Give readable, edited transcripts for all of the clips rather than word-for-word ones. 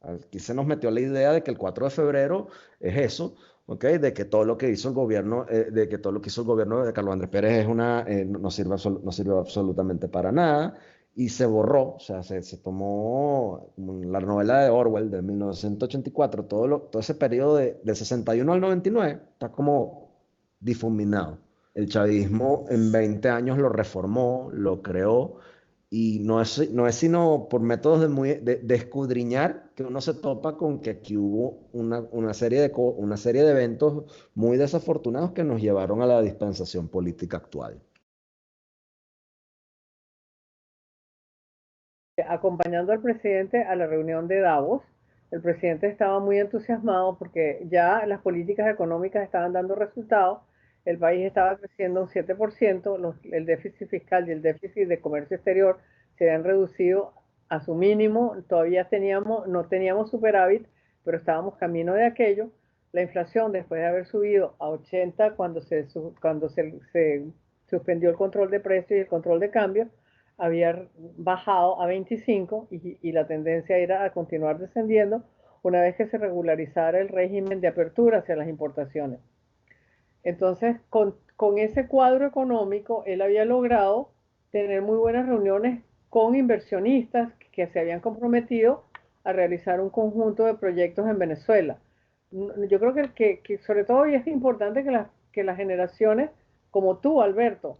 Aquí se nos metió la idea de que el 4 de febrero es eso, ¿ok? De que todo lo que hizo el gobierno, de que todo lo que hizo el gobierno de Carlos Andrés Pérez es no sirve, no sirvió absolutamente para nada y se borró, o sea, se tomó como la novela de Orwell de 1984, todo ese periodo de 61 al 99 está como difuminado. El chavismo en 20 años lo reformó, lo creó y no es sino por métodos de escudriñar que uno se topa con que aquí hubo una serie de eventos muy desafortunados que nos llevaron a la dispensación política actual. Acompañando al presidente a la reunión de Davos, el presidente estaba muy entusiasmado porque ya las políticas económicas estaban dando resultados, el país estaba creciendo un 7%, el déficit fiscal y el déficit de comercio exterior se habían reducido a su mínimo, todavía no teníamos superávit, pero estábamos camino de aquello. La inflación, después de haber subido a 80 cuando se suspendió el control de precios y el control de cambio, había bajado a 25 y la tendencia era a continuar descendiendo una vez que se regularizara el régimen de apertura hacia las importaciones. Entonces, con ese cuadro económico, él había logrado tener muy buenas reuniones con inversionistas que se habían comprometido a realizar un conjunto de proyectos en Venezuela. Yo creo que sobre todo y es importante que las generaciones como tú, Alberto,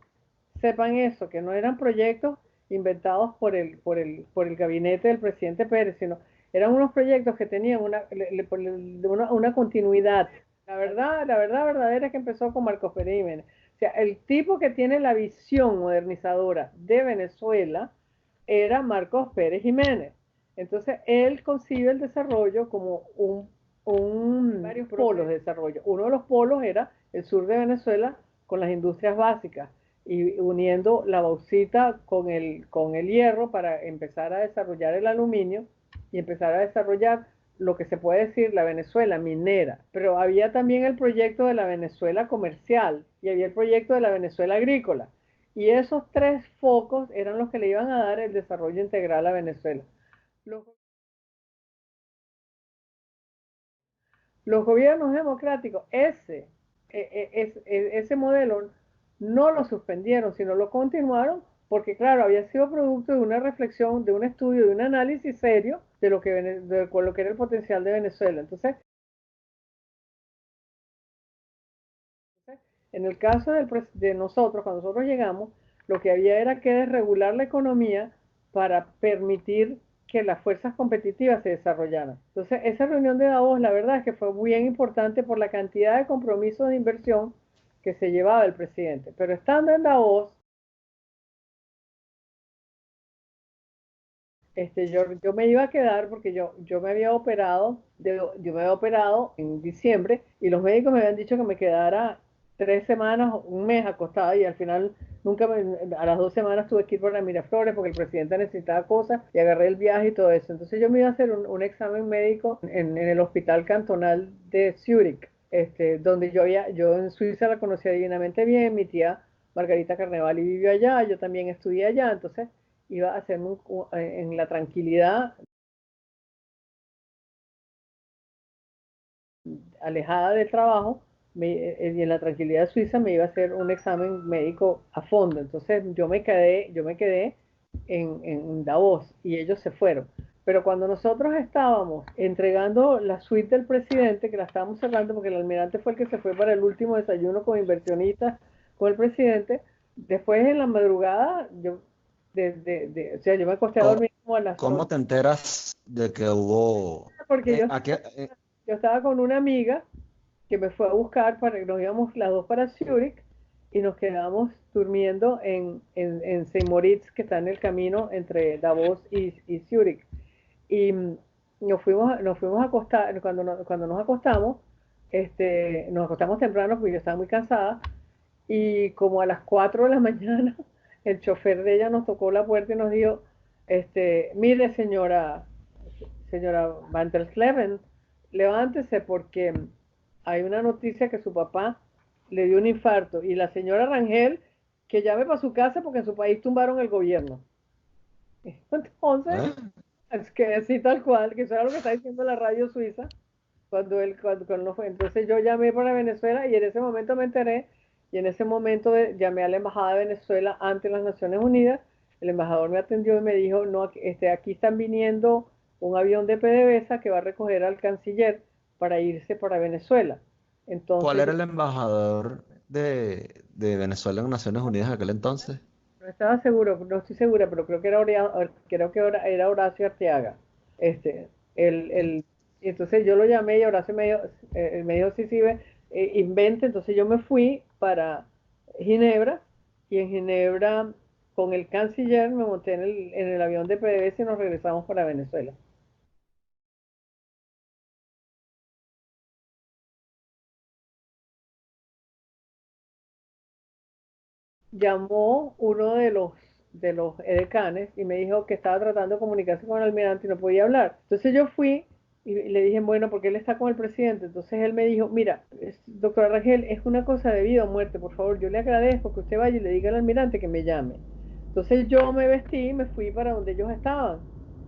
sepan eso, que no eran proyectos inventados por el gabinete del presidente Pérez, sino eran unos proyectos que tenían una continuidad. La verdad verdadera es que empezó con Marcos Pérez Jiménez. O sea, el tipo que tiene la visión modernizadora de Venezuela era Marcos Pérez Jiménez. Entonces, él concibe el desarrollo como varios polos de desarrollo. Uno de los polos era el sur de Venezuela con las industrias básicas y uniendo la bauxita con el hierro para empezar a desarrollar el aluminio y empezar a desarrollar lo que se puede decir la Venezuela minera. Pero había también el proyecto de la Venezuela comercial y había el proyecto de la Venezuela agrícola. Y esos tres focos eran los que le iban a dar el desarrollo integral a Venezuela. Los, los gobiernos democráticos, ese modelo no lo suspendieron, sino lo continuaron porque, claro, había sido producto de una reflexión, de un estudio, de un análisis serio de lo que era el potencial de Venezuela. Entonces, en el caso de nosotros, cuando nosotros llegamos, lo que había era que desregular la economía para permitir que las fuerzas competitivas se desarrollaran. Entonces, esa reunión de Davos, la verdad es que fue bien importante por la cantidad de compromisos de inversión que se llevaba el presidente. Pero estando en Davos, yo me iba a quedar porque yo me había operado en diciembre y los médicos me habían dicho que me quedara 3 semanas, un mes acostada y al final a las 2 semanas tuve que ir por la Miraflores porque el presidente necesitaba cosas y agarré el viaje y todo eso. Entonces yo me iba a hacer un examen médico en el hospital cantonal de Zurich, donde yo en Suiza la conocía divinamente bien, mi tía Margarita Carnevali vivió allá, yo también estudié allá, entonces iba a hacer en la tranquilidad, alejada del trabajo, y en la tranquilidad suiza me iba a hacer un examen médico a fondo. Entonces yo me quedé en Davos y ellos se fueron. Pero cuando nosotros estábamos entregando la suite del presidente, que la estábamos cerrando porque el almirante fue el que se fue para el último desayuno con inversionistas, con el presidente, después en la madrugada, o sea, yo me acosté a dormir como a las ¿Cómo 8, te enteras de que hubo... porque yo, a qué- yo estaba con una amiga que me fue a buscar para que nos íbamos las dos para Zurich y nos quedamos durmiendo en Saint Moritz, que está en el camino entre Davos y Zurich. Y nos fuimos a acostar, cuando nos acostamos, nos acostamos temprano porque yo estaba muy cansada y como a las 4 de la mañana el chofer de ella nos tocó la puerta y nos dijo, mire señora Van der Sleven, levántese porque hay una noticia que su papá le dio un infarto y la señora Rangel que llame para su casa porque en su país tumbaron el gobierno. Entonces, ¿Eh? Es que así tal cual, que eso era lo que está diciendo la radio suiza cuando no fue. Entonces yo llamé para Venezuela y en ese momento me enteré y en ese momento llamé a la Embajada de Venezuela ante las Naciones Unidas. El embajador me atendió y me dijo, no, aquí están viniendo un avión de PDVSA que va a recoger al canciller para irse para Venezuela. ¿Cuál Entonces era el embajador de Venezuela en Naciones Unidas en aquel entonces? no estaba seguro, no estoy segura, pero creo que era Horacio Arteaga. Este, y entonces yo lo llamé y Horacio me dijo sí, sí, ve, invente. Entonces yo me fui para Ginebra y en Ginebra con el canciller me monté en el avión de PDVSA y nos regresamos para Venezuela. Llamó uno de los edecanes y me dijo que estaba tratando de comunicarse con el almirante y no podía hablar. Entonces yo fui y le dije, bueno, porque él está con el presidente. Entonces él me dijo, mira, doctora Rangel, es una cosa de vida o muerte, por favor, yo le agradezco que usted vaya y le diga al almirante que me llame. Entonces yo me vestí y me fui para donde ellos estaban,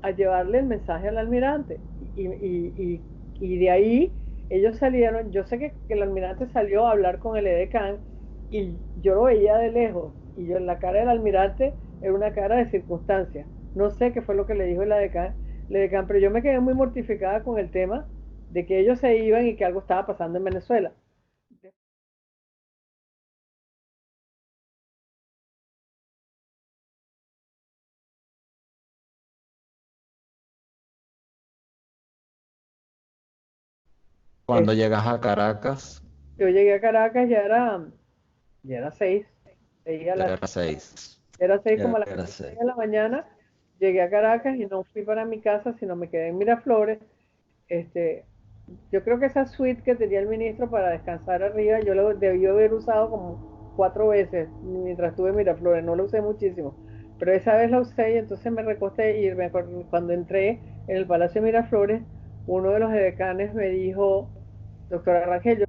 a llevarle el mensaje al almirante. Y de ahí ellos salieron, yo sé que el almirante salió a hablar con el edecán y yo lo veía de lejos y yo en la cara del almirante era una cara de circunstancia. No sé qué fue lo que le dijo el edecán, pero yo me quedé muy mortificada con el tema de que ellos se iban y que algo estaba pasando en Venezuela. Cuando llegas a Caracas, Yo llegué a Caracas, ya era 6, a ya las, era 6. era 6 como Ya a las era 6 6. de la mañana, llegué a Caracas y no fui para mi casa, sino me quedé en Miraflores. Este, yo creo que esa suite que tenía el ministro para descansar arriba, yo lo debió haber usado como 4 veces mientras estuve en Miraflores, no lo usé muchísimo, pero esa vez la usé y entonces me recosté y me acuerdo, cuando entré en el Palacio de Miraflores, uno de los decanes me dijo, doctora Rangel,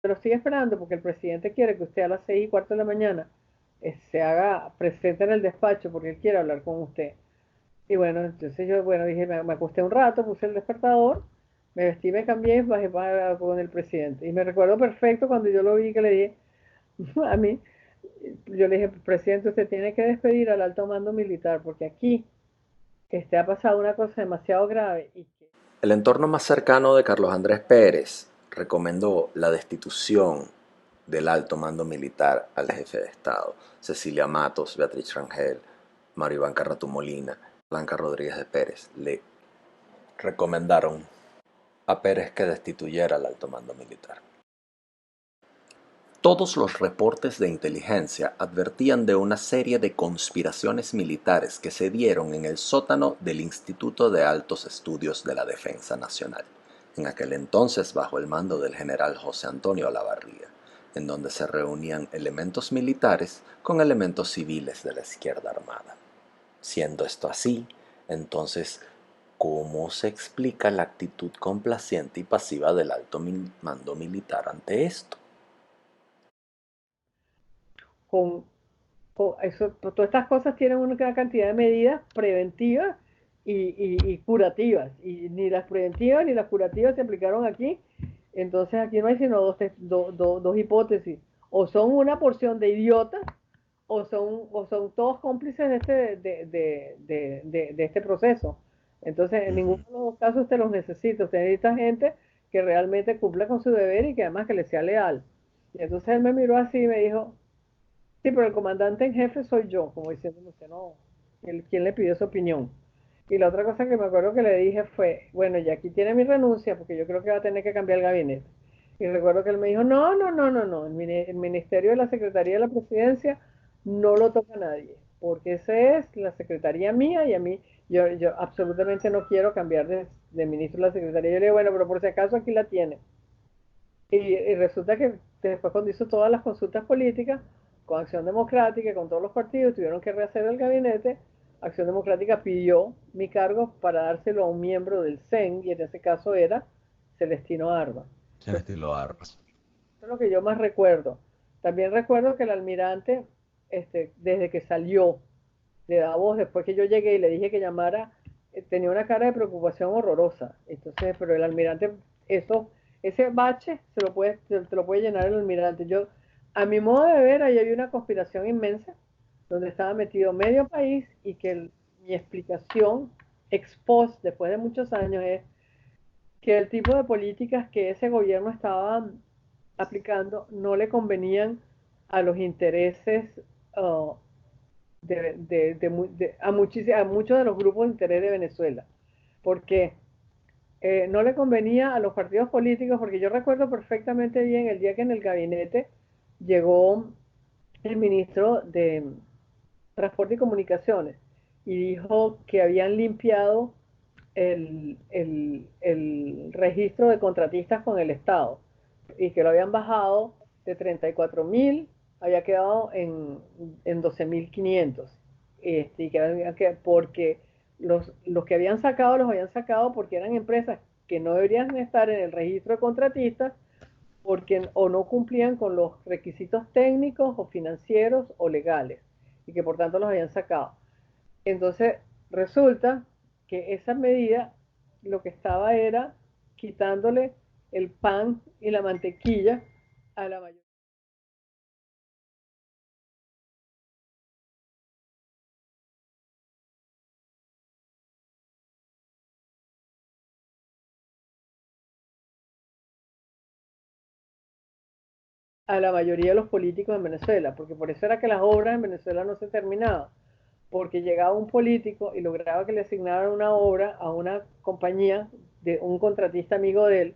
pero estoy esperando porque el presidente quiere que usted a las 6:15 de la mañana se haga presente en el despacho porque él quiere hablar con usted. Y bueno, entonces yo, bueno, dije, me acosté un rato, puse el despertador, me vestí, me cambié y bajé para con el presidente. Y me recuerdo perfecto cuando yo lo vi que le dije, a mí, yo le dije, presidente, usted tiene que despedir al alto mando militar porque aquí ha pasado una cosa demasiado grave y que El entorno más cercano de Carlos Andrés Pérez recomendó la destitución del alto mando militar al jefe de Estado, Cecilia Matos, Beatriz Rangel, Mario Iván Carratu Molina, Blanca Rodríguez de Pérez. Le recomendaron a Pérez que destituyera al alto mando militar. Todos los reportes de inteligencia advertían de una serie de conspiraciones militares que se dieron en el sótano del Instituto de Altos Estudios de la Defensa Nacional, en aquel entonces bajo el mando del general José Antonio Olavarría, en donde se reunían elementos militares con elementos civiles de la izquierda armada. Siendo esto así, entonces, ¿cómo se explica la actitud complaciente y pasiva del alto mando militar ante esto? con, eso, todas estas cosas tienen una cantidad de medidas preventivas y curativas. Y ni las preventivas ni las curativas se aplicaron aquí. Entonces aquí no hay sino dos hipótesis. O son una porción de idiotas o son todos cómplices de este proceso. Entonces, en ninguno Ujú. de los dos casos usted los necesita. Usted necesita gente que realmente cumpla con su deber y que además que le sea leal. Y entonces él me miró así y me dijo, sí, pero el comandante en jefe soy yo, como diciendo, usted no, ¿quién le pidió su opinión? Y la otra cosa que me acuerdo que le dije fue, bueno, ya aquí tiene mi renuncia, porque yo creo que va a tener que cambiar el gabinete. Y recuerdo que él me dijo, no, no, no, no, no, el Ministerio de la Secretaría de la Presidencia no lo toca nadie, porque esa es la secretaría mía y a mí, yo absolutamente no quiero cambiar de ministro de la Secretaría. Yo le digo, bueno, pero por si acaso aquí la tiene. Y resulta que después cuando hizo todas las consultas políticas, con Acción Democrática, con todos los partidos, tuvieron que rehacer el gabinete Acción Democrática pidió mi cargo para dárselo a un miembro del CEN, y en ese caso era Celestino Armas. El estilo armas. Eso es lo que yo más recuerdo. También recuerdo que el almirante, desde que salió de Davos, después que yo llegué y le dije que llamara, tenía una cara de preocupación horrorosa. Entonces, pero el almirante, ese bache te lo puede llenar el almirante. A mi modo de ver, ahí había una conspiración inmensa, donde estaba metido medio país, y que mi explicación ex post, después de muchos años, es que el tipo de políticas que ese gobierno estaba aplicando no le convenían a los intereses uh, a muchos de los grupos de interés de Venezuela, porque no le convenía a los partidos políticos, porque yo recuerdo perfectamente bien el día que en el gabinete llegó el ministro de Transporte y Comunicaciones y dijo que habían limpiado el registro de contratistas con el Estado y que lo habían bajado de 34.000, había quedado en 12.500. Y porque los que habían sacado los habían sacado porque eran empresas que no deberían estar en el registro de contratistas, porque o no cumplían con los requisitos técnicos o financieros o legales, y que por tanto los habían sacado. Entonces resulta que esa medida lo que estaba era quitándole el pan y la mantequilla a la mayoría. A la mayoría de los políticos en Venezuela, porque por eso era que las obras en Venezuela no se terminaban, porque llegaba un político y lograba que le asignaran una obra a una compañía de un contratista amigo de él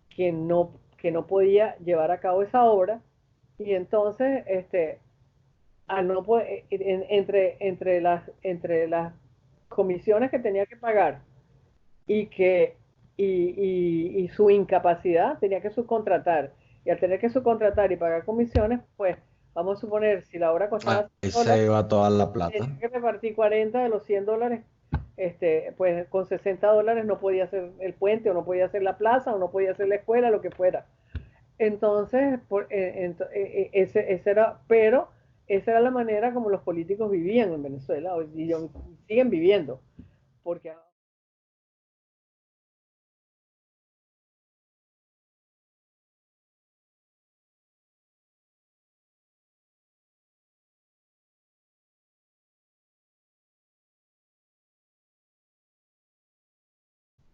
que no podía llevar a cabo esa obra, y entonces al no poder, entre las comisiones que tenía que pagar y que y su incapacidad tenía que subcontratar, y al tener que subcontratar y pagar comisiones, pues vamos a suponer, si la obra costaba Ahí se $100, iba toda la plata. tenía que repartir 40 de los $100. Pues con $60 no podía hacer el puente, o no podía hacer la plaza, o no podía hacer la escuela, lo que fuera. Entonces, pero esa era la manera como los políticos vivían en Venezuela, y siguen viviendo, porque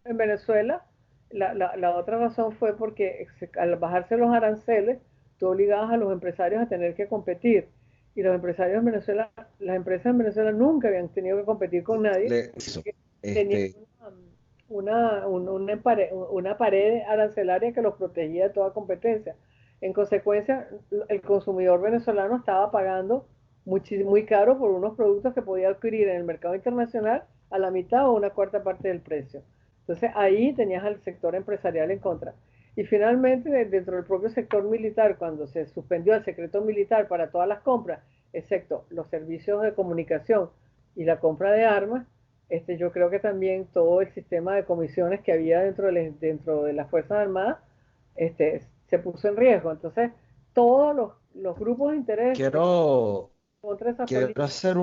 en Venezuela la otra razón fue porque al bajarse los aranceles, tú obligabas a los empresarios a tener que competir, y los empresarios en Venezuela, las empresas en Venezuela nunca habían tenido que competir con nadie, Eso. porque tenían Este, una pared arancelaria que los protegía de toda competencia. En consecuencia, el consumidor venezolano estaba pagando muy caro por unos productos que podía adquirir en el mercado internacional a la mitad o una cuarta parte del precio. Entonces ahí tenías al sector empresarial en contra. Y finalmente, dentro del propio sector militar, cuando se suspendió el secreto militar para todas las compras, excepto los servicios de comunicación y la compra de armas, yo creo que también todo el sistema de comisiones que había dentro de las Fuerzas Armadas se puso en riesgo. Entonces, todos los grupos de interés quiero, contra esa quiero política. hacer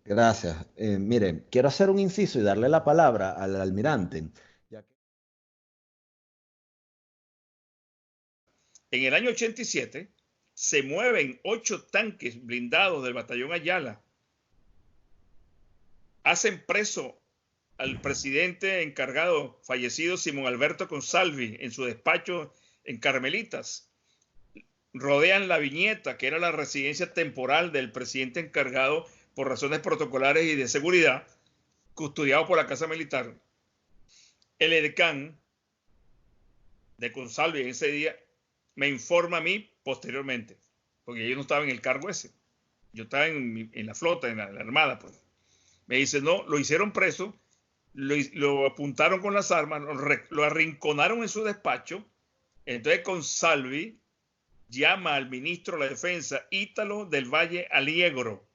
gracias. Mire, quiero hacer un inciso y darle la palabra al almirante. Ya que- En el año 87 se mueven 8 tanques blindados del batallón Ayala, hacen preso al presidente encargado fallecido Simón Alberto Consalvi en su despacho en Carmelitas, rodean la Viñeta, que era la residencia temporal del presidente encargado por razones protocolares y de seguridad, custodiado por la Casa Militar. El edecán de Consalvi en ese día me informa a mí posteriormente, porque yo no estaba en el cargo ese, yo estaba en la flota, en la Armada, pues. Me dice, no, lo hicieron preso, lo apuntaron con las armas, lo arrinconaron en su despacho. Entonces Consalvi llama al ministro de la Defensa, Ítalo del Valle Aliegro,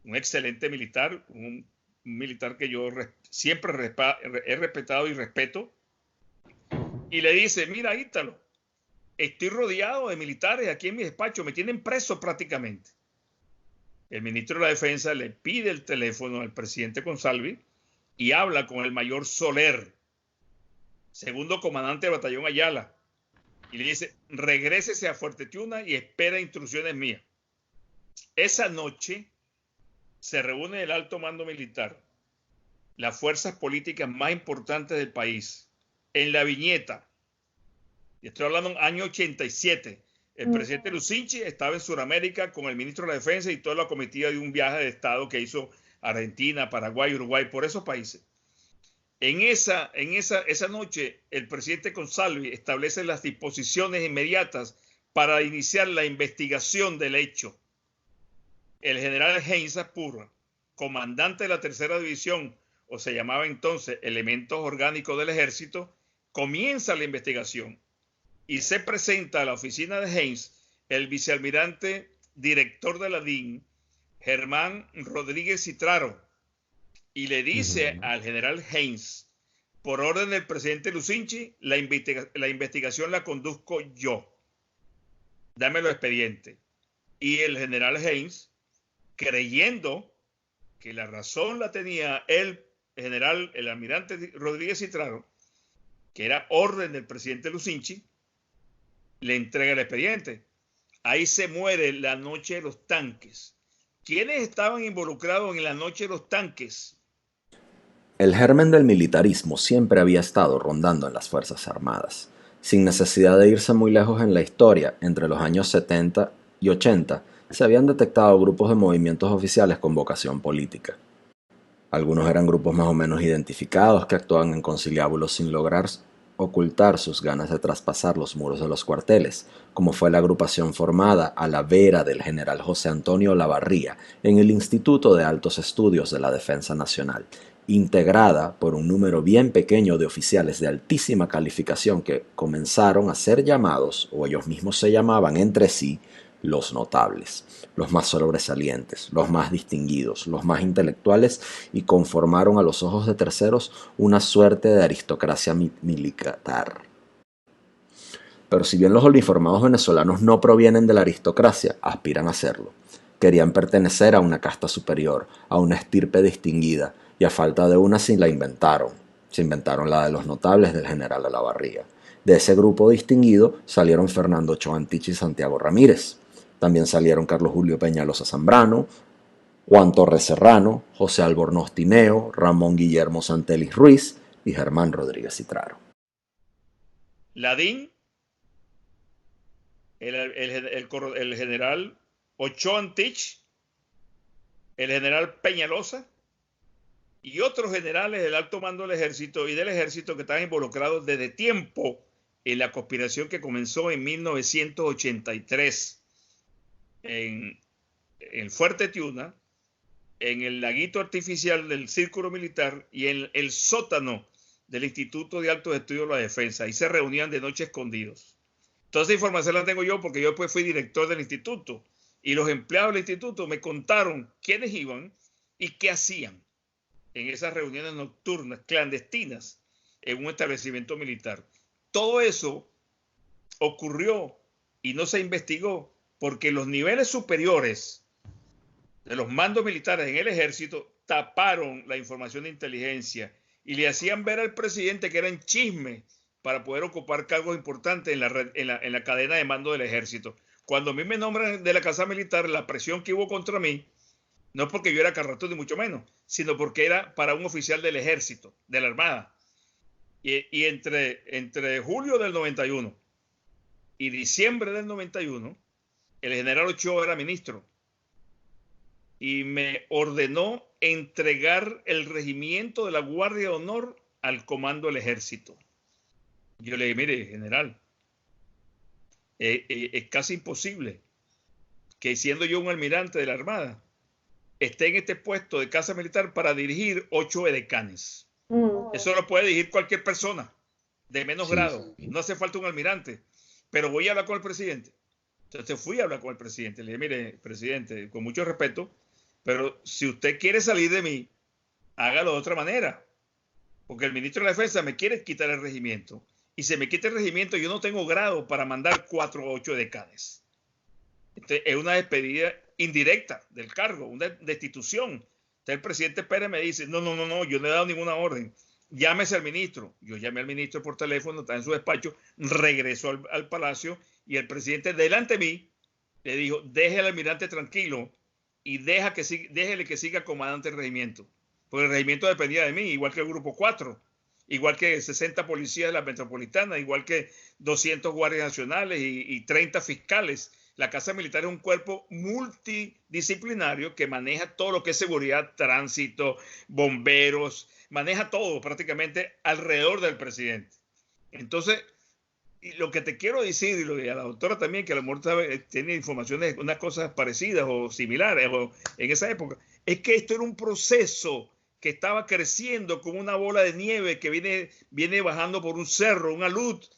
un excelente militar, un militar que yo siempre he respetado y respeto, y le dice, mira, Ítalo, estoy rodeado de militares aquí en mi despacho, me tienen preso prácticamente. El ministro de la Defensa le pide el teléfono al presidente Consalvi y habla con el mayor Soler, segundo comandante del batallón Ayala, y le dice, regrésese a Fuerte Tiuna y espera instrucciones mías. Esa noche se reúne el alto mando militar, las fuerzas políticas más importantes del país, en La Viñeta. Y estoy hablando del año 87. El presidente Lucinchi estaba en Sudamérica con el ministro de la Defensa y toda la comitiva de un viaje de Estado que hizo Argentina, Paraguay, Uruguay, por esos países. Esa noche, el presidente Consalvi establece las disposiciones inmediatas para iniciar la investigación del hecho. El general Heinz Apurra, comandante de la tercera división, o se llamaba entonces Elementos Orgánicos del Ejército, comienza la investigación y se presenta a la oficina de Heinz el vicealmirante director de la DIN, Germán Rodríguez Citraro, y le dice al general Heinz, por orden del presidente Lucinchi, la investigación la conduzco yo. Dámelo expediente. Y el general Heinz, creyendo que la razón la tenía el almirante Rodríguez Citraro, que era orden del presidente Lucinchi, le entrega el expediente. Ahí se muere la noche de los tanques. ¿Quiénes estaban involucrados en la noche de los tanques? El germen del militarismo siempre había estado rondando en las Fuerzas Armadas. Sin necesidad de irse muy lejos en la historia, entre los años 70 y 80, se habían detectado grupos de movimientos oficiales con vocación política. Algunos eran grupos más o menos identificados que actuaban en conciliábulos sin lograr ocultar sus ganas de traspasar los muros de los cuarteles, como fue la agrupación formada a la vera del general José Antonio Lavarría en el Instituto de Altos Estudios de la Defensa Nacional, integrada por un número bien pequeño de oficiales de altísima calificación que comenzaron a ser llamados, o ellos mismos se llamaban entre sí, los notables, los más sobresalientes, los más distinguidos, los más intelectuales, y conformaron a los ojos de terceros una suerte de aristocracia militar. Pero si bien los uniformados venezolanos no provienen de la aristocracia, aspiran a serlo. Querían pertenecer a una casta superior, a una estirpe distinguida, y a falta de una se la inventaron. Se inventaron la de los notables del general Olavarría. De ese grupo distinguido salieron Fernando Ochoa Antich y Santiago Ramírez. También salieron Carlos Julio Peñalosa Zambrano, Juan Torres Serrano, José Albornoz Tineo, Ramón Guillermo Santelis Ruiz y Germán Rodríguez Citraro. La DIN, el general Ochoa Antich, el general Peñalosa y otros generales del alto mando del ejército y del ejército que estaban involucrados desde tiempo en la conspiración que comenzó en 1983 en Fuerte Tiuna, en el laguito artificial del Círculo Militar y en el sótano del Instituto de Altos Estudios de la Defensa. Ahí se reunían de noche escondidos. Toda esa información la tengo yo porque yo después fui director del instituto y los empleados del instituto me contaron quiénes iban y qué hacían en esas reuniones nocturnas, clandestinas, en un establecimiento militar. Todo eso ocurrió y no se investigó porque los niveles superiores de los mandos militares en el ejército taparon la información de inteligencia y le hacían ver al presidente que eran chismes para poder ocupar cargos importantes en la cadena de mando del ejército. Cuando a mí me nombran de la Casa Militar, la presión que hubo contra mí, no porque yo era carrato ni mucho menos, sino porque era para un oficial del ejército, de la Armada. Y entre julio del 91 y diciembre del 91, el general Ochoa era ministro y me ordenó entregar el regimiento de la Guardia de Honor al comando del ejército. Yo le dije, mire, general, es casi imposible que siendo yo un almirante de la Armada, esté en este puesto de casa militar para dirigir 8 edecanes. Eso lo puede dirigir cualquier persona de menos grado. No hace falta un almirante. Pero voy a hablar con el presidente. Entonces fui a hablar con el presidente. Le dije, mire, presidente, con mucho respeto, Pero si usted quiere salir de mí, hágalo de otra manera. Porque el ministro de la Defensa me quiere quitar el regimiento. Y si me quita el regimiento, yo no tengo grado para mandar 4 o 8 decanes. Es una despedida indirecta del cargo, una destitución. Entonces el presidente Pérez me dice, no, yo no he dado ninguna orden. Llámese al ministro. Yo llamé al ministro por teléfono, está en su despacho, regresó al palacio y el presidente delante de mí le dijo, deje al almirante tranquilo y déjele que siga comandante del regimiento. Porque el regimiento dependía de mí, igual que el grupo 4, igual que 60 policías de la metropolitana, igual que 200 guardias nacionales y 30 fiscales. La Casa Militar es un cuerpo multidisciplinario que maneja todo lo que es seguridad, tránsito, bomberos, maneja todo prácticamente alrededor del presidente. Entonces, y lo que te quiero decir, y lo de la doctora también, que a lo mejor tiene informaciones, unas cosas parecidas o similares en esa época, es que esto era un proceso que estaba creciendo como una bola de nieve que viene bajando por un cerro, una luz,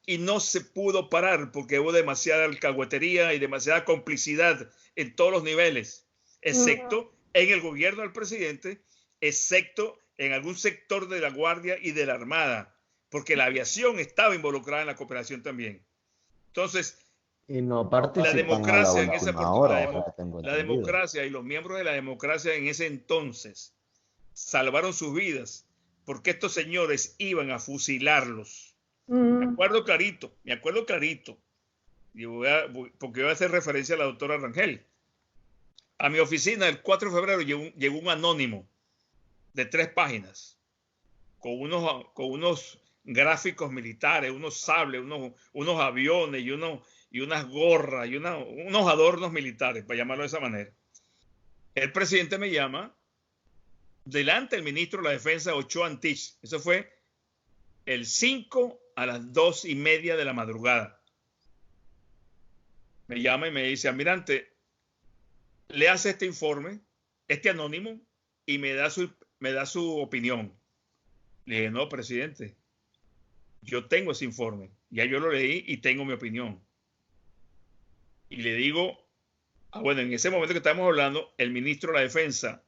y no se pudo parar porque hubo demasiada alcahuetería y demasiada complicidad en todos los niveles, excepto en el gobierno del presidente, excepto en algún sector de la Guardia y de la Armada, porque la aviación estaba involucrada en la cooperación también. Entonces, y no la democracia en esa hora, la democracia y los miembros de la democracia en ese entonces salvaron sus vidas porque estos señores iban a fusilarlos. Me acuerdo clarito, y porque voy a hacer referencia a la doctora Rangel. A mi oficina el 4 de febrero llegó un anónimo de 3 páginas con unos gráficos militares, unos sables, unos aviones y unas gorras y unos adornos militares, para llamarlo de esa manera. El presidente me llama delante del ministro de la Defensa, Ochoa Antich. Eso fue el 5 a las 2:30 de la madrugada. Me llama y me dice, almirante, le hace este informe, este anónimo, y me da su opinión. Le dije, no, presidente, yo tengo ese informe, ya yo lo leí y tengo mi opinión. Y le digo, bueno, en ese momento que estamos hablando, el ministro de la Defensa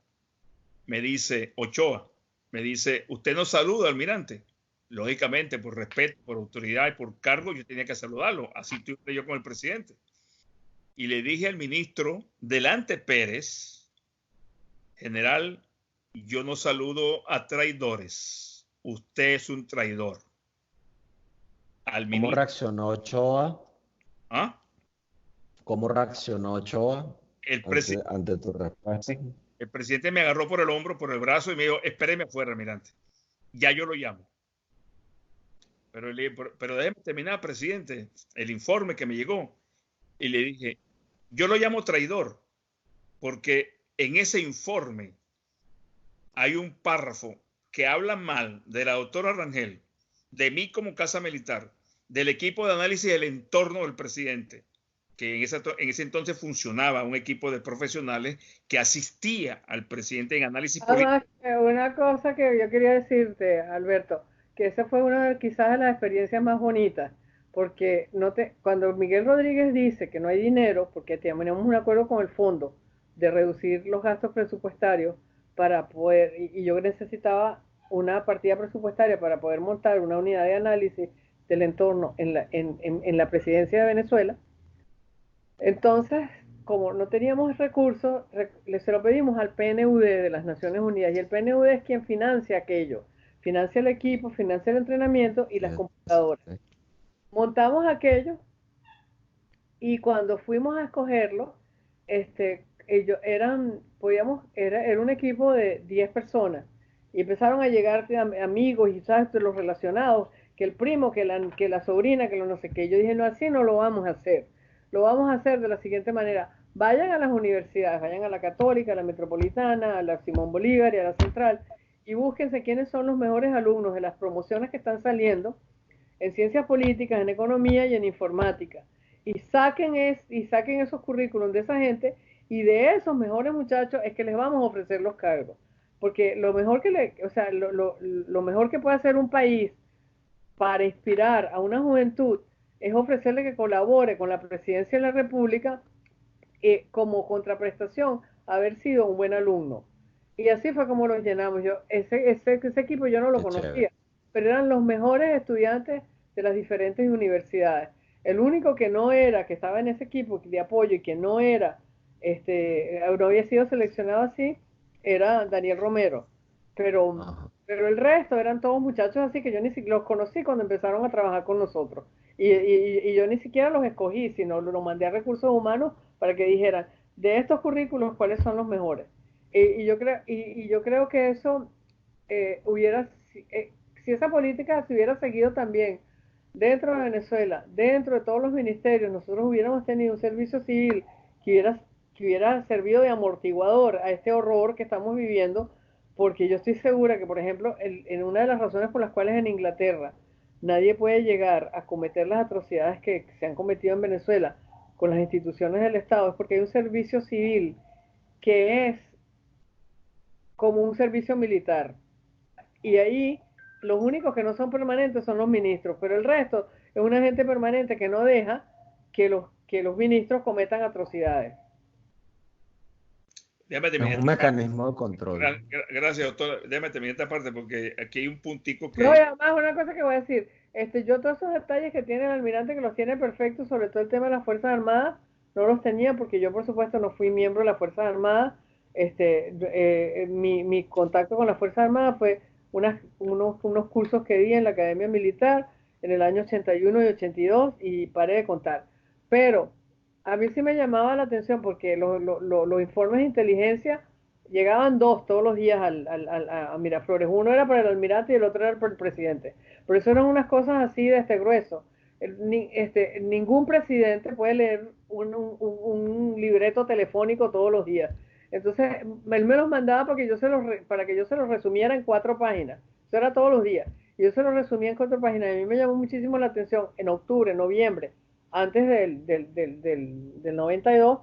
me dice, Ochoa, me dice, usted no saluda, almirante. Lógicamente, por respeto, por autoridad y por cargo, yo tenía que saludarlo. Así estuve yo con el presidente. Y le dije al ministro, delante Pérez, general, yo no saludo a traidores. Usted es un traidor. ¿Cómo reaccionó Ochoa? ¿Ah? ¿Cómo reaccionó Ochoa ante tu respuesta? El presidente me agarró por el hombro, por el brazo y me dijo, espéreme afuera, almirante. Ya yo lo llamo. Pero déjeme terminar, presidente, el informe que me llegó. Y le dije, yo lo llamo traidor, porque en ese informe hay un párrafo que habla mal de la doctora Rangel, de mí como Casa Militar, del equipo de análisis del entorno del presidente, que en ese entonces funcionaba un equipo de profesionales que asistía al presidente en análisis político. Además, una cosa que yo quería decirte, Alberto, que esa fue una de quizás de las experiencias más bonitas, porque cuando Miguel Rodríguez dice que no hay dinero, porque tenemos un acuerdo con el fondo de reducir los gastos presupuestarios para poder, y yo necesitaba una partida presupuestaria para poder montar una unidad de análisis del entorno en la presidencia de Venezuela. Entonces, como no teníamos recursos, se lo pedimos al PNUD de las Naciones Unidas, y el PNUD es quien financia aquello, financia el equipo, financia el entrenamiento y las computadoras. Montamos aquello y cuando fuimos a escogerlo, ellos era un equipo de 10 personas y empezaron a llegar amigos y sabes, los relacionados, que el primo, que la sobrina, que lo no sé qué. Yo dije, no, así no lo vamos a hacer. Lo vamos a hacer de la siguiente manera. Vayan a las universidades, vayan a la Católica, a la Metropolitana, a la Simón Bolívar y a la Central, y búsquense quiénes son los mejores alumnos de las promociones que están saliendo en ciencias políticas, en economía y en informática. Y saquen esos currículums de esa gente, y de esos mejores muchachos es que les vamos a ofrecer los cargos. Porque lo mejor lo mejor que puede hacer un país para inspirar a una juventud es ofrecerle que colabore con la presidencia de la República como contraprestación haber sido un buen alumno. Y así fue como los llenamos. Ese equipo yo no lo Qué conocía, chévere. pero eran los mejores estudiantes de las diferentes universidades. El único que no era, que estaba en ese equipo de apoyo y que no era, no había sido seleccionado así, era Daniel Romero. Pero, Ajá. pero el resto eran todos muchachos así que yo ni siquiera los conocí cuando empezaron a trabajar con nosotros. Y yo ni siquiera los escogí, sino lo mandé a recursos humanos para que dijeran, de estos currículos, ¿cuáles son los mejores? Y yo creo que eso si esa política se hubiera seguido también dentro de Venezuela, dentro de todos los ministerios, nosotros hubiéramos tenido un servicio civil que hubiera servido de amortiguador a este horror que estamos viviendo, porque yo estoy segura que, por ejemplo, en una de las razones por las cuales en Inglaterra nadie puede llegar a cometer las atrocidades que se han cometido en Venezuela con las instituciones del Estado es porque hay un servicio civil que es como un servicio militar. Y ahí los únicos que no son permanentes son los ministros, pero el resto es una gente permanente que no deja que los ministros cometan atrocidades. Déjame Es terminar un esta parte. mecanismo de control. Gracias, doctor. Déjame terminar esta parte porque aquí hay un puntico No, y que... además una cosa que voy a decir, yo todos esos detalles que tiene el almirante, que los tiene perfectos, sobre todo el tema de las Fuerzas Armadas, no los tenía porque yo por supuesto no fui miembro de las Fuerzas Armadas. Mi contacto con las Fuerzas Armadas fue unos cursos que di en la Academia Militar en el año 81 y 82 y paré de contar. Pero a mí sí me llamaba la atención porque los informes de inteligencia llegaban dos todos los días a Miraflores. Uno era para el almirante y el otro era para el presidente. Pero eso eran unas cosas así de este grueso. Ningún presidente puede leer un libreto telefónico todos los días. Entonces, él me los mandaba para que yo se los resumiera en 4 páginas. Eso era todos los días. Y yo se los resumía en 4 páginas. Y a mí me llamó muchísimo la atención en octubre, noviembre, antes del 92,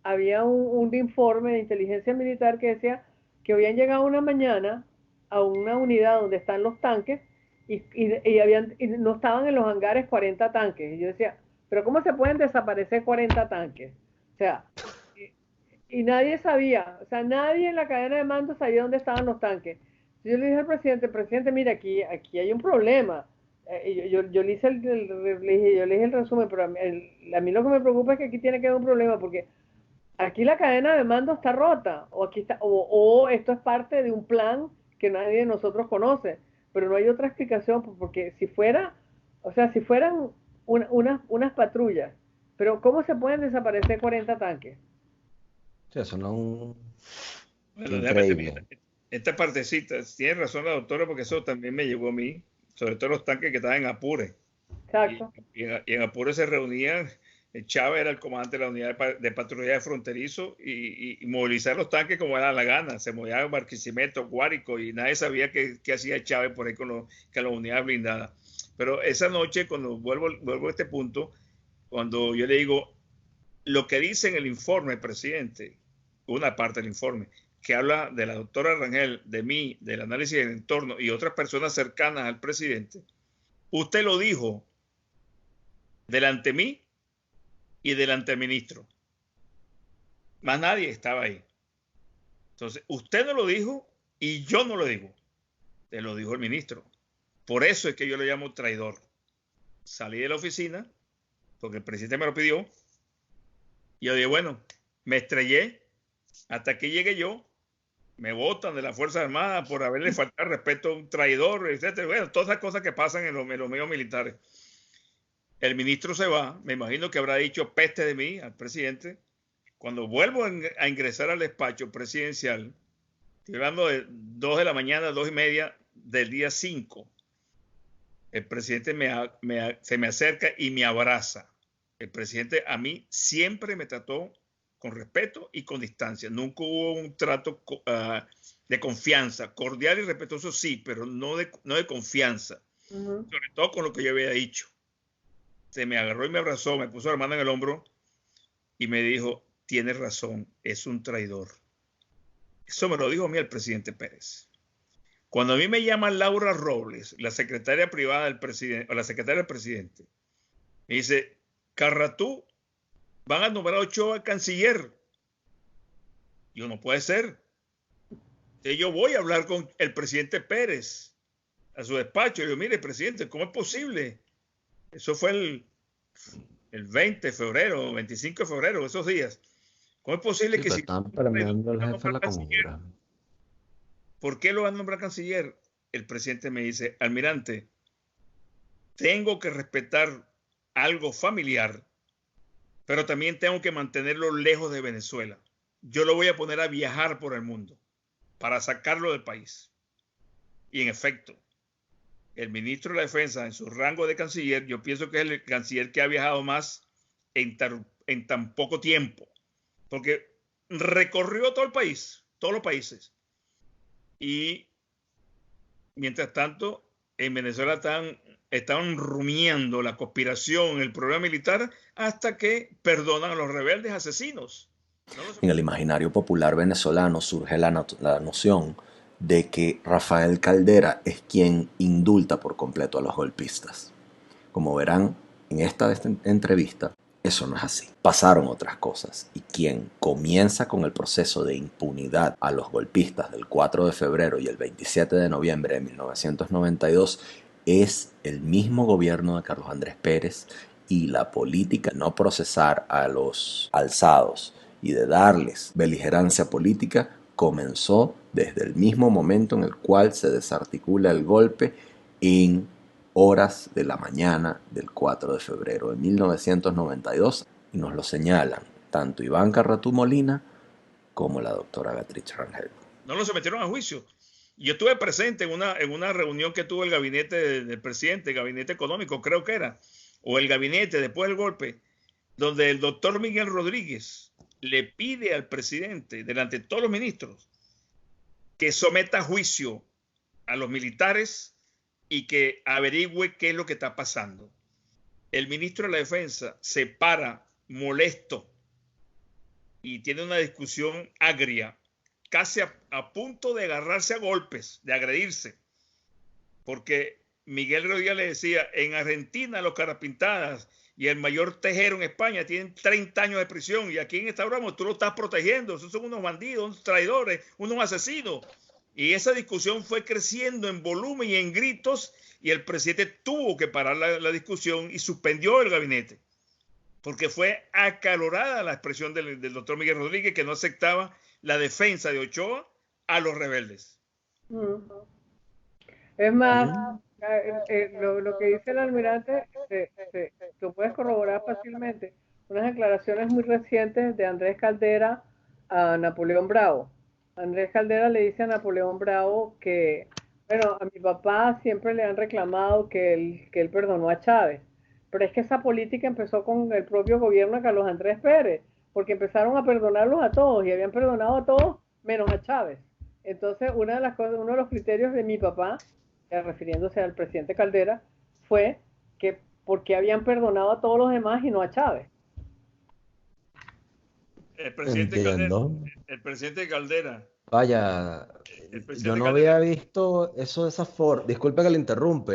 había un informe de inteligencia militar que decía que habían llegado una mañana a una unidad donde están los tanques y no estaban en los hangares 40 tanques. Y yo decía, pero ¿cómo se pueden desaparecer 40 tanques? O sea, y nadie sabía, o sea, nadie en la cadena de mando sabía dónde estaban los tanques. Yo le dije al presidente, mira, aquí hay un problema. Yo le hice el resumen, pero a mí lo que me preocupa es que aquí tiene que haber un problema, porque aquí la cadena de mando está rota, o esto es parte de un plan que nadie de nosotros conoce, pero no hay otra explicación, porque si fuera, o sea, si fueran unas patrullas, pero ¿cómo se pueden desaparecer 40 tanques? Sí, eso no es Bueno, déjame terminar. increíble. Esta partecita, tiene razón la doctora porque eso también me llegó a mí, sobre todo los tanques que estaban en Apure. Y, Exacto. y en Apure se reunían, Chávez era el comandante de la unidad de patrullaje fronterizo y movilizar los tanques como era la gana. Se movía Barquisimeto, Guárico y nadie sabía qué hacía Chávez por ahí con las unidades blindadas. Pero esa noche, cuando vuelvo a este punto, cuando yo le digo lo que dice en el informe, presidente, una parte del informe, que habla de la doctora Rangel, de mí, del análisis del entorno y otras personas cercanas al presidente, usted lo dijo delante de mí y delante del ministro. Más nadie estaba ahí. Entonces, usted no lo dijo y yo no lo digo. Te lo dijo el ministro. Por eso es que yo le llamo traidor. Salí de la oficina porque el presidente me lo pidió y yo dije, bueno, me estrellé hasta que llegue yo, me votan de las Fuerzas Armadas por haberle faltado respeto a un traidor, etc. Bueno, todas esas cosas que pasan en los medios militares. El ministro se va, me imagino que habrá dicho peste de mí al presidente. Cuando vuelvo a ingresar al despacho presidencial, estoy hablando de 2 de la mañana, 2:30 del día 5, el presidente se me acerca y me abraza. El presidente a mí siempre me trató con respeto y con distancia. Nunca hubo un trato de confianza, cordial y respetuoso sí, pero no de confianza. Sobre todo con lo que yo había dicho. Se me agarró y me abrazó, me puso la mano en el hombro y me dijo, tienes razón, es un traidor. Eso me lo dijo a mí el presidente Pérez. Cuando a mí me llama Laura Robles, la secretaria privada del presidente, o la secretaria del presidente, me dice, Carratú, van a nombrar a Ochoa canciller. Yo no puede ser. Yo voy a hablar con el presidente Pérez a su despacho. Y yo, mire, presidente, ¿cómo es posible? Eso fue el 20 de febrero, 25 de febrero, esos días. ¿Cómo es posible Sí, que pero si están premiando al jefe de la canciller, conjura. ¿por qué lo van a nombrar canciller? El presidente me dice, almirante, tengo que respetar algo familiar, pero también tengo que mantenerlo lejos de Venezuela. Yo lo voy a poner a viajar por el mundo para sacarlo del país. Y en efecto, el ministro de la Defensa, en su rango de canciller, yo pienso que es el canciller que ha viajado más en tan poco tiempo, porque recorrió todo el país, todos los países. Y mientras tanto, en Venezuela están rumiando la conspiración, el problema militar, hasta que perdonan a los rebeldes asesinos. En el imaginario popular venezolano surge la noción de que Rafael Caldera es quien indulta por completo a los golpistas. Como verán en esta entrevista, eso no es así. Pasaron otras cosas y quien comienza con el proceso de impunidad a los golpistas del 4 de febrero y el 27 de noviembre de 1992 es el mismo gobierno de Carlos Andrés Pérez, y la política de no procesar a los alzados y de darles beligerancia política comenzó desde el mismo momento en el cual se desarticula el golpe en horas de la mañana del 4 de febrero de 1992, y nos lo señalan tanto Iván Carratú Molina como la doctora Beatriz Rangel. No lo sometieron a juicio. Yo estuve presente en una reunión que tuvo el gabinete del presidente, el gabinete económico creo que era, o el gabinete después del golpe, donde el doctor Miguel Rodríguez le pide al presidente, delante de todos los ministros, que someta a juicio a los militares y que averigüe qué es lo que está pasando. El ministro de la Defensa se para molesto y tiene una discusión agria, casi a punto de agarrarse a golpes, de agredirse, porque Miguel Rodríguez le decía, en Argentina los carapintadas y el mayor Tejero en España tienen 30 años de prisión, y aquí en esta broma tú lo estás protegiendo, esos son unos bandidos, unos traidores, unos asesinos. Y esa discusión fue creciendo en volumen y en gritos, y el presidente tuvo que parar la discusión y suspendió el gabinete, porque fue acalorada la expresión del doctor Miguel Rodríguez, que no aceptaba la defensa de Ochoa a los rebeldes. Es más, lo que dice el almirante lo puedes corroborar fácilmente. Unas declaraciones muy recientes de Andrés Caldera a Napoleón Bravo. Andrés Caldera le dice a Napoleón Bravo que, bueno, a mi papá siempre le han reclamado que él perdonó a Chávez, pero es que esa política empezó con el propio gobierno de Carlos Andrés Pérez, porque empezaron a perdonarlos a todos y habían perdonado a todos menos a Chávez. Entonces, uno de los criterios de mi papá, refiriéndose al presidente Caldera, fue que porque habían perdonado a todos los demás y no a Chávez. El presidente Caldera. Vaya, yo no había visto eso de esa forma. Disculpe que le interrumpa,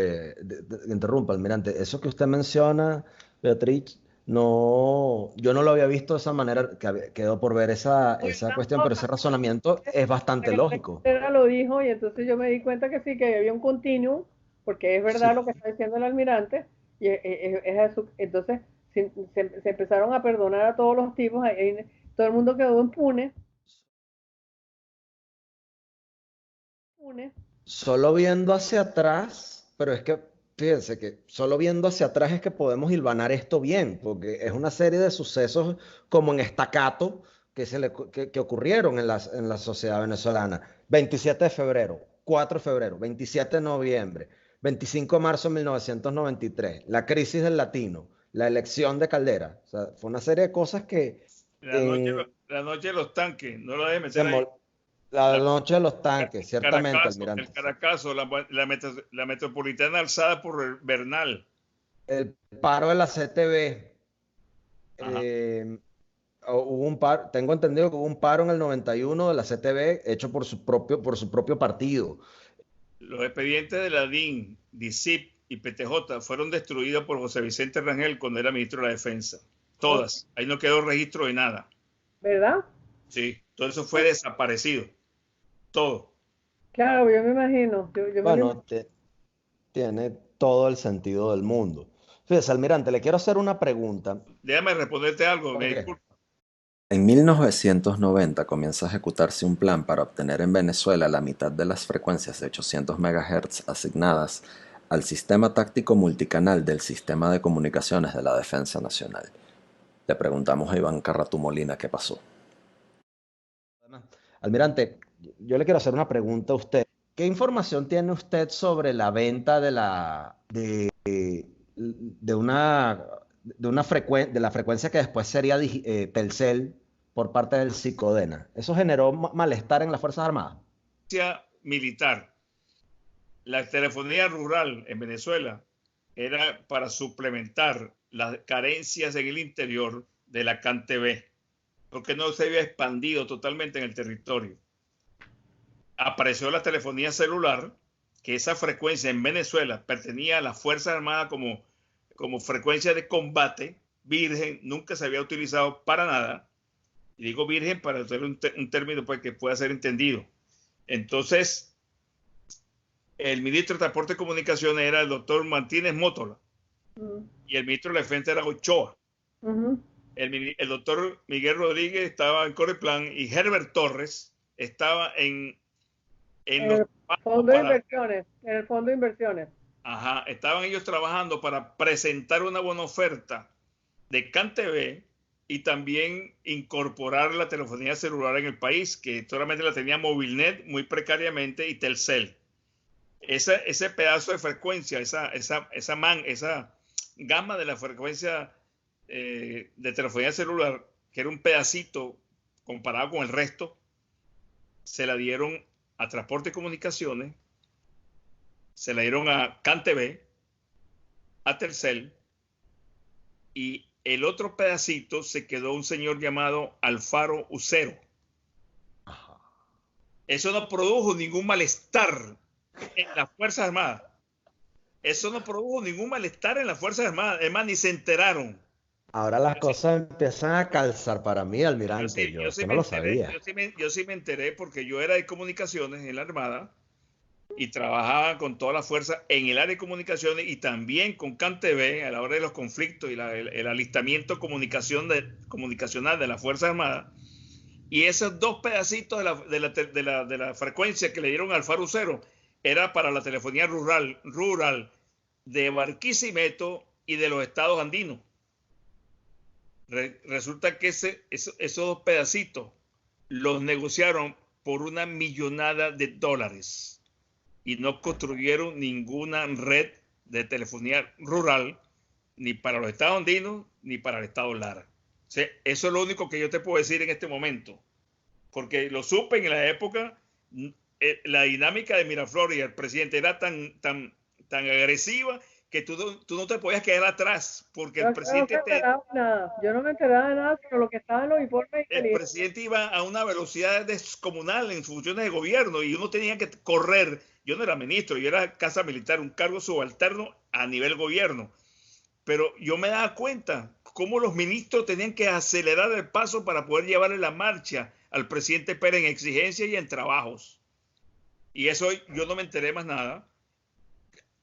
almirante. Eso que usted menciona, Beatriz, no, yo no lo había visto de esa manera, quedó por ver esa cuestión, pero ese razonamiento es bastante lógico. Caldera lo dijo y entonces yo me di cuenta que sí, que había un continuum, porque es verdad lo que está diciendo el almirante, y es eso. Entonces se empezaron a perdonar a todos los tipos, todo el mundo quedó impune. Solo viendo hacia atrás, pero es que fíjense que solo viendo hacia atrás es que podemos hilvanar esto bien, porque es una serie de sucesos como en estacato que ocurrieron en la sociedad venezolana. 27 de febrero, 4 de febrero, 27 de noviembre, 25 de marzo de 1993, la crisis del latino, la elección de Caldera. O sea, fue una serie de cosas que... La noche de los tanques, no lo dejes meter ahí. La noche de los tanques, ciertamente, almirante. El Caracazo, la metropolitana alzada por Bernal. El paro de la CTV. Hubo un paro, tengo entendido que hubo un paro en el 91 de la CTV hecho por su propio partido. Los expedientes de la DIN, DICIP y PTJ fueron destruidos por José Vicente Rangel cuando era ministro de la Defensa. Todas. Ahí no quedó registro de nada. ¿Verdad? Sí. todo eso fue desaparecido, todo. Claro, yo me imagino. Yo me lo Bueno, tiene todo el sentido del mundo. Fíjese, almirante, le quiero hacer una pregunta. Déjame responderte algo, ¿Por me qué? disculpo. En 1990 comienza a ejecutarse un plan para obtener en Venezuela la mitad de las frecuencias de 800 MHz asignadas al sistema táctico multicanal del Sistema de Comunicaciones de la Defensa Nacional. Le preguntamos a Iván Carratu Molina qué pasó. Almirante, yo le quiero hacer una pregunta a usted. ¿Qué información tiene usted sobre la venta de la frecuencia que después sería Telcel por parte del Psicodena? ¿Eso generó malestar en las Fuerzas Armadas? Militar. La telefonía rural en Venezuela era para suplementar las carencias en el interior de la CanTV, porque no se había expandido totalmente en el territorio. Apareció la telefonía celular, que esa frecuencia en Venezuela pertenecía a las Fuerzas Armadas como frecuencia de combate, virgen, nunca se había utilizado para nada. Y digo virgen para hacer un término pues, que pueda ser entendido. Entonces, el ministro de Transporte y Comunicaciones era el doctor Martínez Mótola y el ministro de la Defensa era Ochoa. El doctor Miguel Rodríguez estaba en Coreplan y Herbert Torres estaba en los el fondo de inversiones, en el fondo de inversiones. Ajá, estaban ellos trabajando para presentar una buena oferta de CanTV y también incorporar la telefonía celular en el país, que solamente la tenía Movilnet muy precariamente y Telcel. Ese pedazo de frecuencia, esa gama de la frecuencia de telefonía celular, que era un pedacito comparado con el resto, se la dieron a Transporte y Comunicaciones, se la dieron a CanTV, a Telcel, y el otro pedacito se quedó un señor llamado Alfaro Ucero. Eso no produjo ningún malestar en las Fuerzas Armadas. Eso no produjo ningún malestar en las Fuerzas Armadas. Es más, ni se enteraron. Ahora las cosas empiezan a calzar para mí, almirante. Yo Sí esto no me lo enteré, sabía. yo sí me enteré porque yo era de comunicaciones en la Armada y trabajaba con toda la fuerza en el área de comunicaciones y también con CanTV a la hora de los conflictos y el alistamiento comunicacional de las Fuerzas Armadas. Y esos dos pedacitos de la frecuencia que le dieron al Faro Cero era para la telefonía rural de Barquisimeto y de los estados andinos. Resulta que esos dos pedacitos los negociaron por una millonada de dólares y no construyeron ninguna red de telefonía rural ni para los estados andinos ni para el estado Lara. O sea, eso es lo único que yo te puedo decir en este momento, porque lo supe en la época. La dinámica de Miraflores y el presidente era tan agresiva que tú no te podías quedar atrás, porque el presidente Yo no me enteraba de nada, sino lo que estaba en los informes. El presidente iba a una velocidad descomunal en funciones de gobierno y uno tenía que correr. Yo no era ministro, yo era casa militar, un cargo subalterno a nivel gobierno. Pero yo me daba cuenta cómo los ministros tenían que acelerar el paso para poder llevarle la marcha al presidente Pérez en exigencias y en trabajos. Y eso yo no me enteré más nada.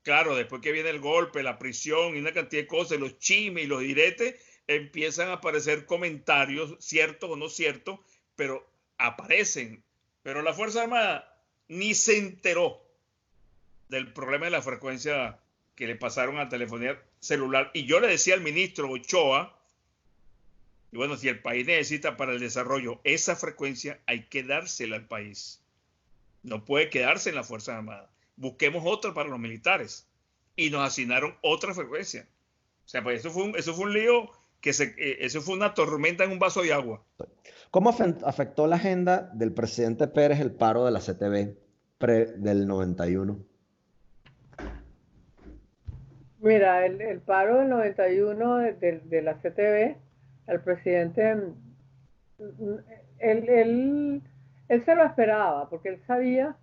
Claro, después que viene el golpe, la prisión y una cantidad de cosas, los chismes y los diretes, empiezan a aparecer comentarios, ciertos o no ciertos, pero aparecen. Pero la Fuerza Armada ni se enteró del problema de la frecuencia que le pasaron a telefonía celular. Y yo le decía al ministro Ochoa, y bueno, si el país necesita para el desarrollo esa frecuencia, hay que dársela al país. No puede quedarse en las Fuerzas Armadas. Busquemos otra para los militares. Y nos asignaron otra frecuencia. O sea, pues eso fue un lío, eso fue una tormenta en un vaso de agua. ¿Cómo afectó la agenda del presidente Pérez el paro de la CTV del 91? Mira, el paro del 91 de la CTV, el presidente, él se lo esperaba, porque él sabía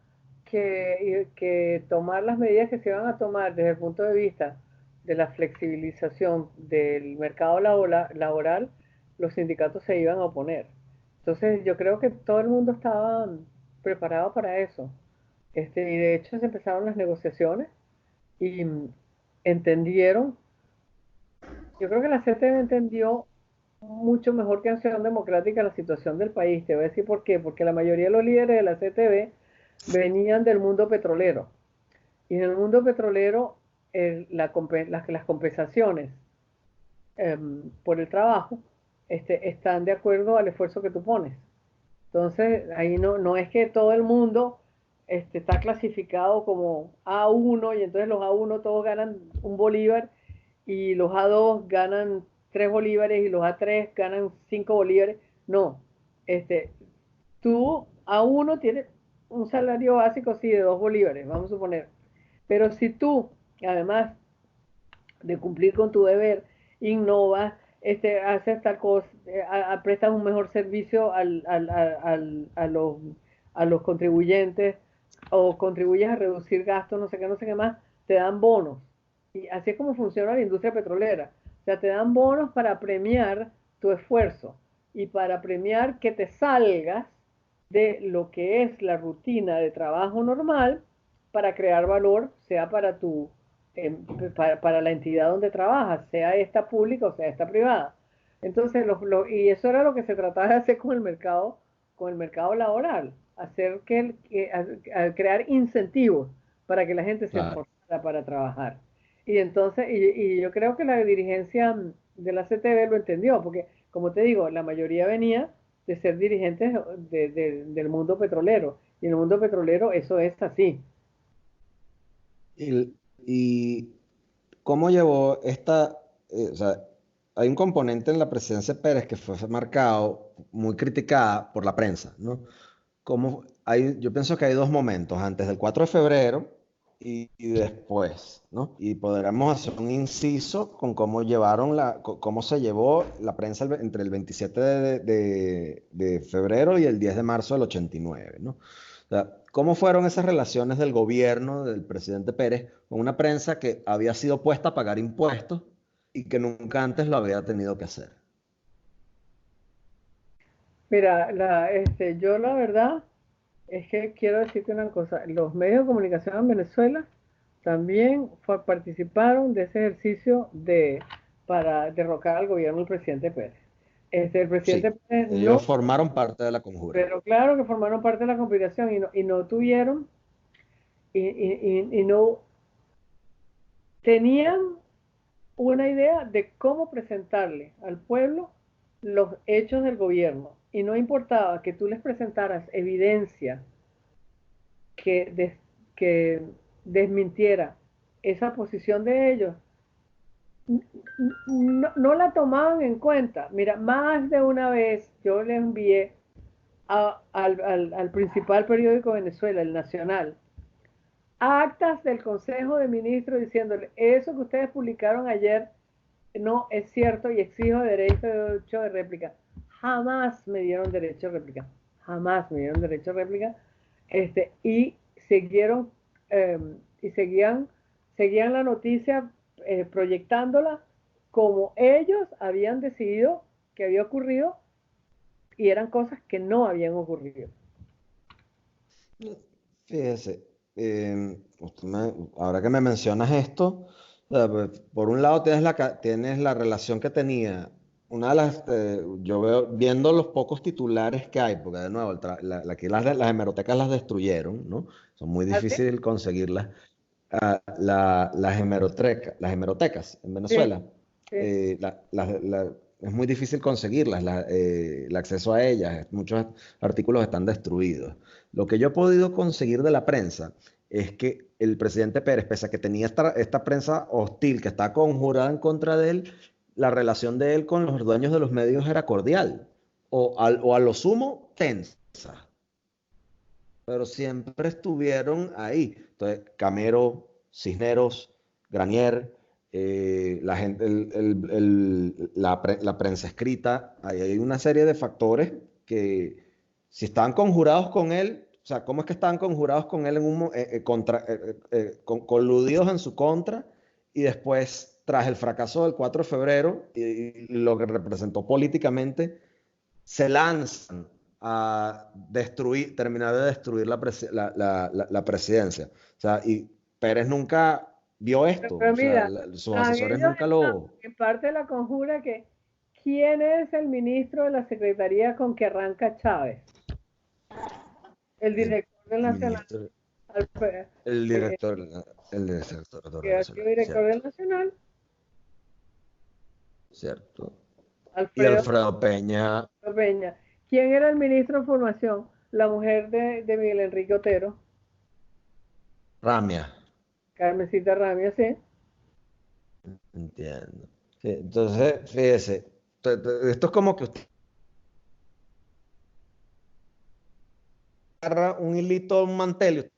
que tomar las medidas que se iban a tomar desde el punto de vista de la flexibilización del mercado laboral, los sindicatos se iban a oponer. Entonces yo creo que todo el mundo estaba preparado para eso. Y de hecho se empezaron las negociaciones y entendieron, yo creo que la CTV entendió mucho mejor que Acción Democrática la situación del país. Te voy a decir por qué. Porque la mayoría de los líderes de la CTV venían del mundo petrolero. Y en el mundo petrolero las compensaciones por el trabajo están de acuerdo al esfuerzo que tú pones. Entonces, ahí no es que todo el mundo está clasificado como A1 y entonces los A1 todos ganan un bolívar y los A2 ganan 3 bolívares y los A3 ganan 5 bolívares. No, este, tú A1 tienes un salario básico, sí, de 2 bolívares, vamos a suponer. Pero si tú, además de cumplir con tu deber, innovas, haces tal cosa, prestas un mejor servicio a los contribuyentes o contribuyes a reducir gastos, no sé qué más, te dan bonos. Y así es como funciona la industria petrolera. O sea, te dan bonos para premiar tu esfuerzo y para premiar que te salgas de lo que es la rutina de trabajo normal para crear valor, sea para para la entidad donde trabajas, sea esta pública o sea esta privada. Entonces, y eso era lo que se trataba de hacer con el mercado laboral, hacer crear incentivos para que la gente se Claro. esforzara para trabajar. Y entonces, y yo creo que la dirigencia de la CTV lo entendió, porque como te digo, la mayoría venía de ser dirigentes del mundo petrolero. Y en el mundo petrolero eso es así. Y cómo llevó o sea, hay un componente en la presidencia de Pérez que fue marcado, muy criticada por la prensa, ¿no? Yo pienso que hay dos momentos, antes del 4 de febrero y después, ¿no? Y podríamos hacer un inciso con cómo se llevó la prensa entre el 27 de febrero y el 10 de marzo del 89, ¿no? O sea, ¿cómo fueron esas relaciones del gobierno del presidente Pérez con una prensa que había sido puesta a pagar impuestos y que nunca antes lo había tenido que hacer? Mira, yo la verdad es que quiero decirte una cosa, los medios de comunicación en Venezuela también participaron de ese ejercicio para derrocar al gobierno del presidente Pérez. El presidente Sí, Pérez ellos no, formaron parte de la conjura. pero claro que formaron parte de la conspiración y no tuvieron, y no tenían una idea de cómo presentarle al pueblo los hechos del gobierno. Y no importaba que tú les presentaras evidencia que, que desmintiera esa posición de ellos, no la tomaban en cuenta. Mira, más de una vez yo le envié al principal periódico de Venezuela, el Nacional, actas del Consejo de Ministros diciéndole, eso que ustedes publicaron ayer no es cierto y exijo derecho de réplica. Jamás me dieron derecho de réplica. Jamás me dieron derecho de réplica. Y siguieron y seguían la noticia proyectándola como ellos habían decidido que había ocurrido y eran cosas que no habían ocurrido. Fíjese, ahora que me mencionas esto, o sea, pues, por un lado tienes la relación que tenía, yo veo, viendo los pocos titulares que hay, porque de nuevo, aquí las hemerotecas las destruyeron, ¿no? Son muy ¿Así? difíciles conseguirlas. Las hemerotecas en Sí, Venezuela, sí. es muy difícil conseguirlas, el acceso a ellas, muchos artículos están destruidos. Lo que yo he podido conseguir de la prensa es que el presidente Pérez, pese a que tenía esta prensa hostil que está conjurada en contra de él, la relación de él con los dueños de los medios era cordial, o a lo sumo tensa, pero siempre estuvieron ahí. Entonces, Camero, Cisneros, Granier, la gente, la prensa escrita, ahí hay una serie de factores que si estaban conjurados con él, o sea, ¿cómo es que estaban conjurados con él coludidos en su contra? Y después, tras el fracaso del 4 de febrero y lo que representó políticamente, se lanzan a destruir, terminar de destruir la presidencia. O sea, y Pérez nunca vio esto, Pero o sea, mira, sus están asesores ellos nunca lo... en parte de la conjura que ¿quién es el ministro de la Secretaría con que arranca Chávez? El El director del Nacional, ministro, Alfredo, el eh, director, el director que ha sido nacional, director cierto, del Nacional, cierto. Y Alfredo Alfredo Peña, Peña. ¿Quién era el ministro de Formación? La mujer de Miguel Enrique Otero, Ramia, Carmencita Ramírez, sí. entiendo. Sí, entonces, fíjese, esto es como que usted agarra un hilito, un mantel,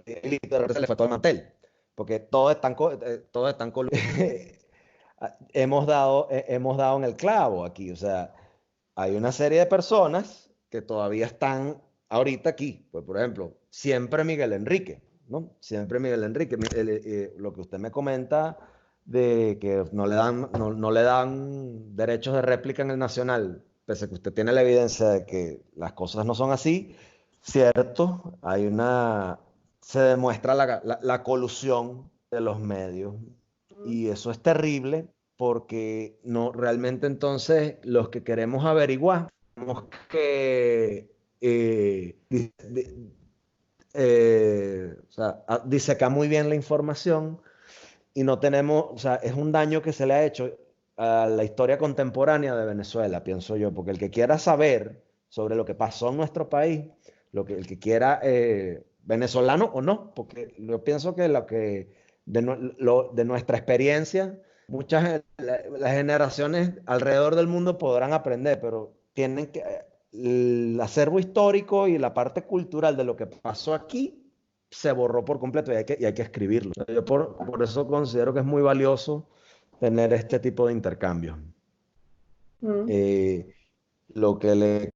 y el hilito de repente le fue todo el mantel, porque todos están hemos dado en el clavo aquí, o sea, hay una serie de personas que todavía están ahorita aquí, pues por ejemplo, siempre Miguel Enrique, ¿no? Siempre Miguel Enrique, lo que usted me comenta de que no le dan derechos de réplica en el Nacional, pese a que usted tiene la evidencia de que las cosas no son así, cierto, se demuestra la colusión de los medios y eso es terrible porque no realmente entonces los que queremos averiguar, tenemos que o sea, disecar muy bien la información y no tenemos, o sea, es un daño que se le ha hecho a la historia contemporánea de Venezuela, pienso yo, porque el que quiera saber sobre lo que pasó en nuestro país, el que quiera, venezolano o no, porque yo pienso que de nuestra experiencia, las generaciones alrededor del mundo podrán aprender, pero tienen que, el acervo histórico y la parte cultural de lo que pasó aquí se borró por completo y hay que escribirlo. Yo por eso considero que es muy valioso tener este tipo de intercambios. Mm. Eh, lo que le